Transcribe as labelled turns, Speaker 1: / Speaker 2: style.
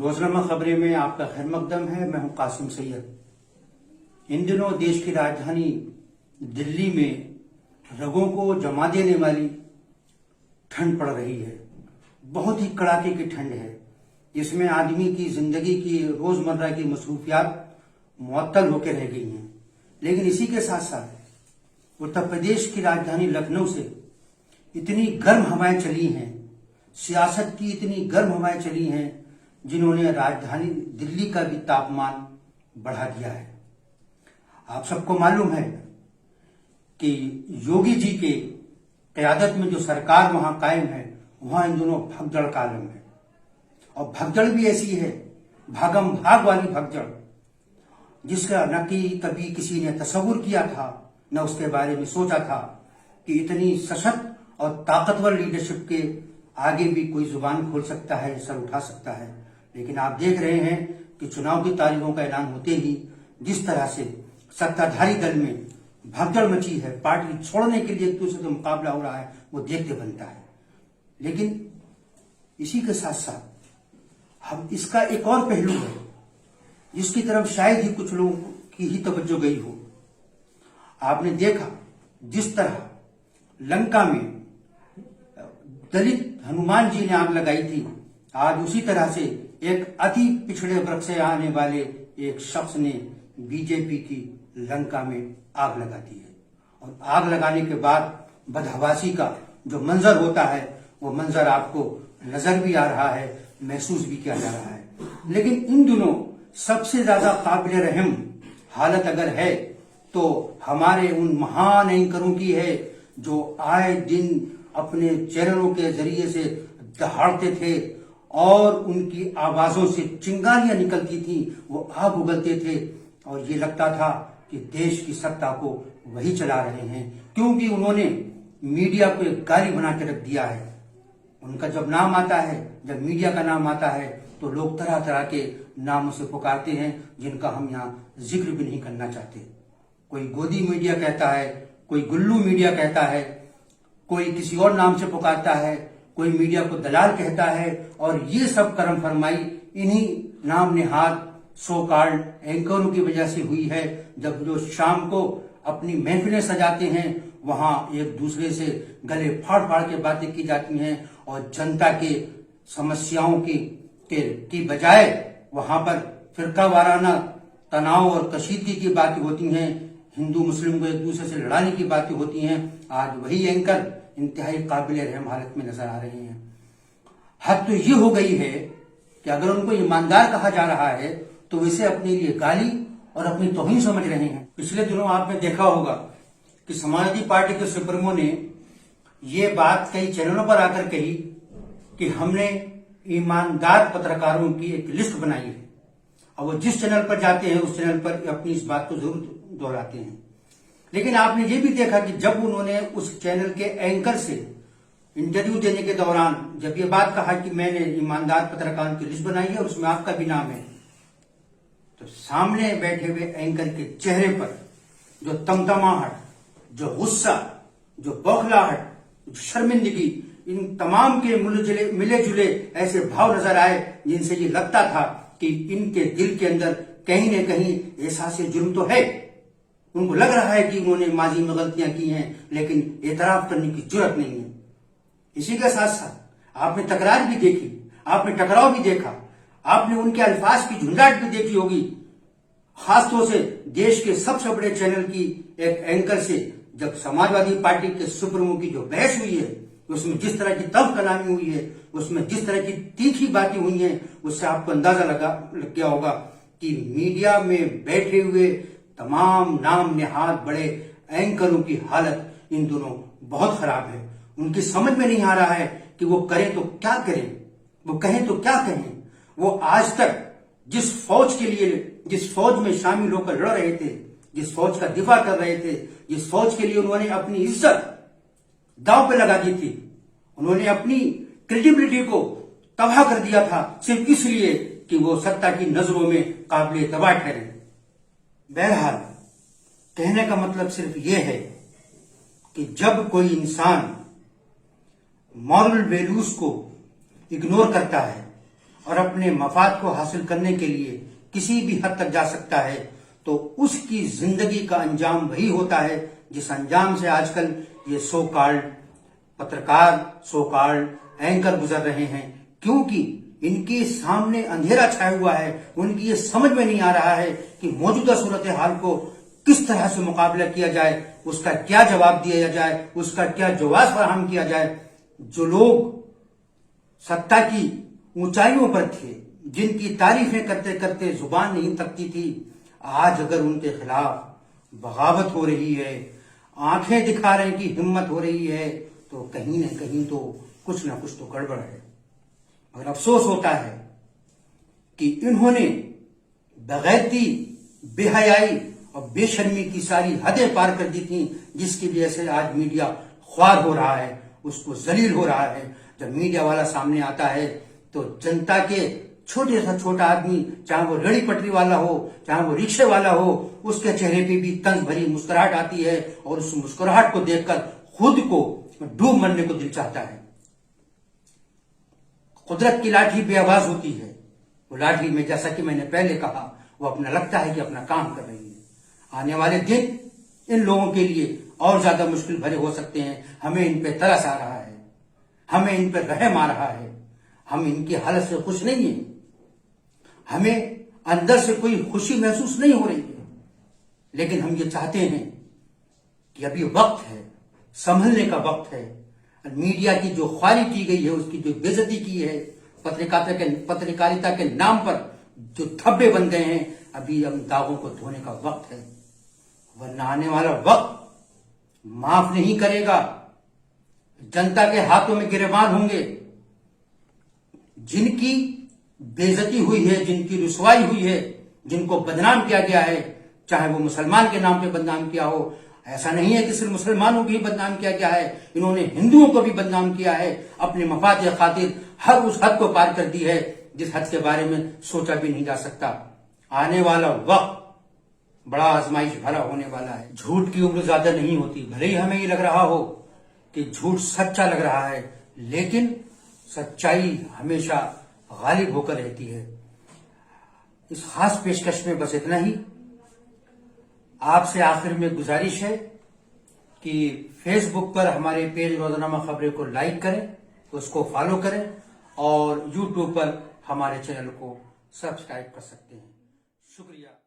Speaker 1: रोजनामा खबरें में आपका खैर मकदम है। मैं हूं कासिम सैयद। इन दिनों देश की राजधानी दिल्ली में रगों को जमा देने वाली ठंड पड़ रही है। बहुत ही कड़ाके की ठंड है, जिसमें आदमी की जिंदगी की रोजमर्रा की मसरूफियात मुअत्तल होकर रह गई हैं। लेकिन इसी के साथ साथ उत्तर प्रदेश की राजधानी लखनऊ से इतनी गर्म हवाएं चली हैं, सियासत की इतनी गर्म हवाएं चली हैं, जिन्होंने राजधानी दिल्ली का भी तापमान बढ़ा दिया है। आप सबको मालूम है कि योगी जी के क़यादत में जो सरकार वहां कायम है, वहां इन दोनों भगदड़ का आलम है। और भगदड़ भी ऐसी है, भागम भाग वाली भगदड़, जिसका न कि कभी किसी ने तस्वुर किया था, न उसके बारे में सोचा था कि इतनी सशक्त और ताकतवर लीडरशिप के आगे भी कोई जुबान खोल सकता है, सर उठा सकता है। लेकिन आप देख रहे हैं कि चुनाव की तारीखों का ऐलान होते ही जिस तरह से सत्ताधारी दल में भगदड़ मची है, पार्टी छोड़ने के लिए एक दूसरे से मुकाबला हो रहा है, वो देखते बनता है। लेकिन इसी के साथ साथ हम इसका एक और पहलू है, जिसकी तरफ शायद ही कुछ लोगों की ही तवज्जो गई हो। आपने देखा जिस तरह लंका में दलित हनुमान जी ने आग लगाई थी, आज उसी तरह से एक अति पिछड़े वर्ग से आने वाले एक शख्स ने बीजेपी की लंका में आग लगा दी है। और आग लगाने के बाद बदहवासी का जो मंजर होता है, वो मंजर आपको नजर भी आ रहा है, महसूस भी किया जा रहा है। लेकिन इन दिनों सबसे ज्यादा काबिल रहम हालत अगर है तो हमारे उन महान एंकरों की है, जो आए दिन अपने चैनलों के जरिए से दहाड़ते थे और उनकी आवाजों से चिंगारियां निकलती थी, वो आग उगलते थे और ये लगता था कि देश की सत्ता को वही चला रहे हैं, क्योंकि उन्होंने मीडिया को एक गाली बना के रख दिया है। उनका जब नाम आता है, जब मीडिया का नाम आता है, तो लोग तरह तरह के नामों से पुकारते हैं, जिनका हम यहाँ जिक्र भी नहीं करना चाहते। कोई गोदी मीडिया कहता है, कोई गुल्लू मीडिया कहता है, कोई किसी और नाम से पुकारता है, कोई मीडिया को दलाल कहता है। और ये सब कर्म फरमाई इन्हीं नाम नेहाद सो कॉल्ड एंकरों की वजह से हुई है। जब जो शाम को अपनी महफिलें सजाते हैं, वहां एक दूसरे से गले फाड़ फाड़ के बातें की जाती हैं और जनता के समस्याओं की बजाय वहां पर फिरका वाराना तनाव और कशीदगी की बातें होती हैं, हिंदू मुस्लिम को एक दूसरे से लड़ाने की बातें होती हैं। आज वही एंकर इंतहाई काबिल रहम हालत में नजर आ रहे हैं। हद तो ये हो गई है कि अगर उनको ईमानदार कहा जा रहा है, तो वैसे अपने लिए गाली और अपनी तौहीन समझ रहे हैं। पिछले दिनों आपने देखा होगा कि समाजवादी पार्टी के सुप्रीमो ने ये बात कई चैनलों पर आकर कही कि हमने ईमानदार पत्रकारों की एक लिस्ट बनाई है। और वो जिस चैनल पर जाते हैं, उस चैनल पर अपनी इस बात को जरूर दोहराते हैं। लेकिन आपने ये भी देखा कि जब उन्होंने उस चैनल के एंकर से इंटरव्यू देने के दौरान जब ये बात कहा कि मैंने ईमानदार पत्रकारों की लिस्ट बनाई है और उसमें आपका भी नाम है, तो सामने बैठे हुए एंकर के चेहरे पर जो तमतमाहट, जो गुस्सा, जो बौखलाहट, जो शर्मिंदगी, इन तमाम के मिले जुले ऐसे भाव नजर आए, जिनसे ये लगता था कि इनके दिल के अंदर कहीं न कहीं एहसास जुर्म तो है। उनको लग रहा है कि उन्होंने माजी में गलतियां की हैं, लेकिन एतराफ करने की जरूरत नहीं है। इसी के साथ साथ आपने तकरार भी देखी, आपने टकराव भी देखा, आपने उनके अल्फाज की झुंझाट भी देखी होगी। खासतौर से देश के सबसे बड़े चैनल की एक एंकर से जब समाजवादी पार्टी के सुप्रीमो की जो बहस हुई है, उसमें जिस तरह की तब कलामी हुई है, उसमें जिस तरह की तीखी बातें हुई हैं, उससे आपको अंदाजा लग गया होगा कि मीडिया में बैठे हुए तमाम नाम नेहाद बड़े एंकरों की हालत इन दोनों बहुत खराब है। उनकी समझ में नहीं आ रहा है कि वो करें तो क्या करें, वो कहें तो क्या कहें। वो आज तक जिस फौज में शामिल होकर लड़ रहे थे, जिस फौज का दिफा कर रहे थे, जिस फौज के लिए उन्होंने अपनी इज्जत दांव पे लगा दी थी, उन्होंने अपनी क्रेडिबिलिटी को तबाह कर दिया था, सिर्फ इसलिए कि वो सत्ता की नजरों में काबिल तबाह ठहरे। बहरहाल कहने का मतलब सिर्फ ये है कि जब कोई इंसान मॉरल वैल्यूज को इग्नोर करता है और अपने मफाद को हासिल करने के लिए किसी भी हद तक जा सकता है, तो उसकी जिंदगी का अंजाम वही होता है जिस अंजाम से आजकल ये सो कॉल्ड पत्रकार, सो कॉल्ड एंकर गुजर रहे हैं। क्योंकि इनके सामने अंधेरा छाया हुआ है, उनकी ये समझ में नहीं आ रहा है कि मौजूदा सूरत हाल को किस तरह से मुकाबला किया जाए, उसका क्या जवाब दिया जाए, उसका क्या जवाब फराहम किया जाए। जो लोग सत्ता की ऊंचाइयों पर थे, जिनकी तारीफें करते करते जुबान नहीं थकती थी, आज अगर उनके खिलाफ बगावत हो रही है, आंखें दिखा रहे की हिम्मत हो रही है, तो कहीं न कहीं तो कुछ ना कुछ तो गड़बड़ है। मगर अफसोस होता है कि इन्होंने बगैरती, बेहयाई और बेशर्मी की सारी हदें पार कर दी थी, जिसकी वजह से आज मीडिया ख्वार हो रहा है, उसको जलील हो रहा है। जब मीडिया वाला सामने आता है तो जनता के छोटे से छोटा आदमी, चाहे वो रेड़ी पटरी वाला हो, चाहे वो रिक्शे वाला हो, उसके चेहरे पे भी तंज भरी मुस्कुराहट आती है और उस मुस्कुराहट को देखकर खुद को डूब मरने को दिल चाहता है। कुदरत की लाठी बेआवाज होती है, वो लाठी में, जैसा कि मैंने पहले कहा, वो अपना लगता है कि अपना काम कर रही है। आने वाले दिन इन लोगों के लिए और ज्यादा मुश्किल भरे हो सकते हैं। हमें इन पे तरस आ रहा है, हमें इन पे रहम आ रहा है। हम इनकी हालत से खुश नहीं है, हमें अंदर से कोई खुशी महसूस नहीं हो रही है, लेकिन हम ये चाहते हैं कि अभी वक्त है, संभलने का वक्त है। मीडिया की जो ख्वारी की गई है, उसकी जो बेइज्जती की है, पत्रकारिता के नाम पर जो धब्बे बन गए हैं, अभी हम दागों को धोने का वक्त है, वरना आने वाला वक्त माफ नहीं करेगा। जनता के हाथों में गिरफ्तार होंगे। जिनकी बेइज्जती हुई है, जिनकी रुसवाई हुई है, जिनको बदनाम किया गया है, चाहे वो मुसलमान के नाम पे बदनाम किया हो, ऐसा नहीं है कि सिर्फ मुसलमानों को ही बदनाम किया गया है, इन्होंने हिंदुओं को भी बदनाम किया है। अपने मफाद के खातिर हर उस हद को पार कर दी है जिस हद के बारे में सोचा भी नहीं जा सकता। आने वाला वक्त बड़ा आजमाइश भरा होने वाला है। झूठ की उम्र ज्यादा नहीं होती। भले ही हमें ये लग रहा हो कि झूठ सच्चा लग रहा है, लेकिन सच्चाई हमेशा गालिब होकर रहती है। इस खास पेशकश में बस इतना ही। आपसे आखिर में गुजारिश है कि फेसबुक पर हमारे पेज रोजानामा खबरें को लाइक करें, उसको फॉलो करें, और यूट्यूब पर हमारे चैनल को सब्सक्राइब कर सकते हैं। शुक्रिया।